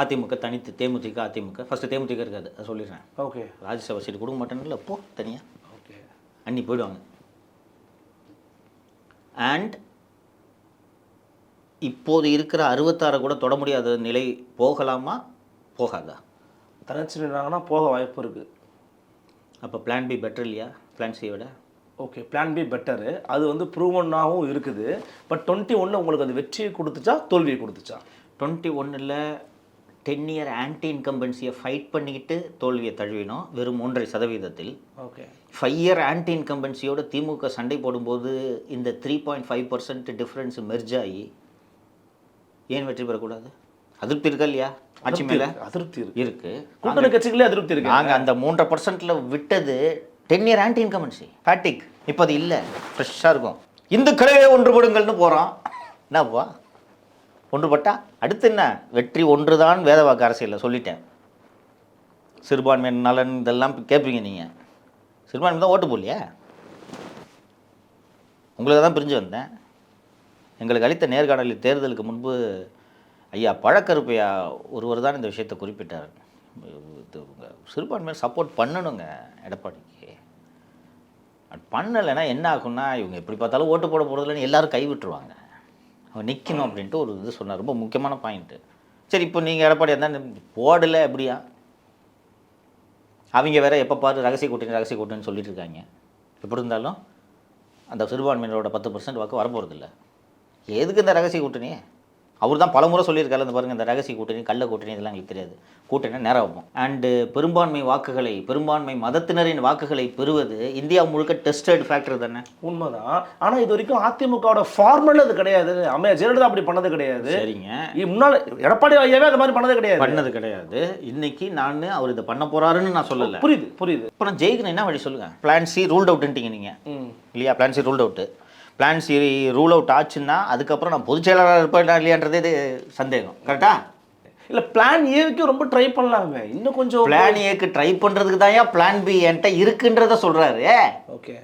அதிமுக தனித்து தேமுதிக அதிமுக ஃபஸ்ட்டு தேமுதிக இருக்காது அதை சொல்லிடுறேன். ஓகே. ராஜ்யசபா சீட்டு கொடுக்க மாட்டேன்னு போ தனியாக. ஓகே. அன்னி போயிடுவாங்க. அண்ட் இப்போது இருக்கிற 66 கூட தொட முடியாத நிலை போகலாமா போகாதா? தனிச்சு நின்றாங்கன்னா போக வாய்ப்பு இருக்குது. அப்போ பிளான் பி பெட்டர் இல்லையா பிளான் சியை விட? Okay, plan B better. அது வந்து ப்ரூவனாகவும் இருக்குது. பட் 21 உங்களுக்கு அது வெற்றியை கொடுத்துச்சா தோல்வியை கொடுத்துச்சா? 21ல் 10 இயர் ஆன்டி இன்கம்பன்சியை ஃபைட் பண்ணிக்கிட்டு தோல்வியை தழுவினோம் வெறும் 3.5%. ஓகே. 5 இயர் ஆன்டி இன்கம்பன்சியோட திமுக சண்டை போடும்போது இந்த 3.5% டிஃப்ரென்ஸ் மெர்ஜ் ஆகி ஏன் வெற்றி பெறக்கூடாது? அதிருப்தி இருக்கா இல்லையா ஆட்சி மேலே? அதிருப்தி இருக்கு. கூட்டணி கட்சிகளே அதிருப்தி இருக்கு. நாங்கள் அந்த 3.5%ல் விட்டது 10 இயர் ஆன்டி இன்கம்பன்சி ஃபேட்டிக். இப்போ அது இல்லை, ஃப்ரெஷ்ஷாக இருக்கும். இந்துக்களே ஒன்றுபடுங்கள்னு போகிறோம். என்னப்பா ஒன்றுபட்டா அடுத்து என்ன? வெற்றி ஒன்றுதான் வேதவாக்கு அரசியலில் சொல்லிட்டேன். சிறுபான்மையின் நலன் இதெல்லாம் கேட்பீங்க நீங்கள். சிறுபான்மை தான் ஓட்டு போடலையா? உங்களுக்கு தான் பிரிஞ்சு வந்தேன். எங்களுக்கு அளித்த நேர்காணலில் தேர்தலுக்கு முன்பு ஐயா பழக்கருப்பையா ஒருவர் தான் இந்த விஷயத்தை குறிப்பிட்டார். சிறுபான்மையை சப்போர்ட் பண்ணணுங்க எடப்பாடிக்கு. பண்ணலைன்னா என்ன ஆகும்னா இவங்க எப்படி பார்த்தாலும் ஓட்டு போட போகிறதில்லன்னு எல்லோரும் கைவிட்டுருவாங்க. அவன் நிற்கணும் அப்படின்ட்டு ஒரு இது சொன்னார். ரொம்ப முக்கியமான பாயிண்ட்டு. சரி, இப்போ நீங்கள் எடப்பாடி இருந்தால் போடலை எப்படியா? அவங்க வேறு எப்போ பாரு ரகசிய கூட்டணின்னு சொல்லிட்டு இருக்காங்க. எப்படி இருந்தாலும் அந்த சிறுபான்மையினரோட 10% வாக்கு வரப்போகிறதில்ல. எதுக்கு இந்த ரகசிய கூட்டணி? அவர் தான் பல முறை சொல்லியிருக்காரு. இந்த பாருங்கள், இந்த ரகசிய கூட்டணி கள்ள கூட்டணி இதெல்லாம் எங்களுக்கு தெரியாது. கூட்டணி நேரம் வைப்போம். அண்டு பெரும்பான்மை மதத்தினரின் வாக்குகளை பெறுவது இந்தியா முழுக்க டெஸ்டட் ஃபேக்டர் தானே. உண்மைதான். ஆனால் இது வரைக்கும் அதிமுகவோட ஃபார்மல் அது கிடையாது. அம்மையார் ஜெயலலிதா அப்படி பண்ணது கிடையாது. சரிங்க, முன்னால் எடப்பாடி ஐயாவே அந்த மாதிரி பண்ணது கிடையாது. இன்னைக்கு நான் அவர் இதை பண்ண போறாருன்னு நான் சொல்லலை. புரியுது. இப்போ நான் ஜெயிக்கணும் என்ன வழி சொல்லுங்கள்? பிளான் சி ரூல்ட் அவுட்டுன்ட்டீங்க நீங்கள் இல்லையா? Plan C ruled out. Plan C rule out ஆச்சுன்னா அதுக்கப்புறம் நான் பொதுச் செயலாளராக இருப்பேன் இல்லையான்றது இது சந்தேகம். கரெக்டா? இல்லை, பிளான் ஏக்கு ரொம்ப ட்ரை பண்ணலாமே. இன்னும் கொஞ்சம் பிளான் ஏக்கு ட்ரை பண்ணுறதுக்கு தான் பிளான் பி என்கிட்ட இருக்குன்றத சொல்கிறாரு. ஓகே.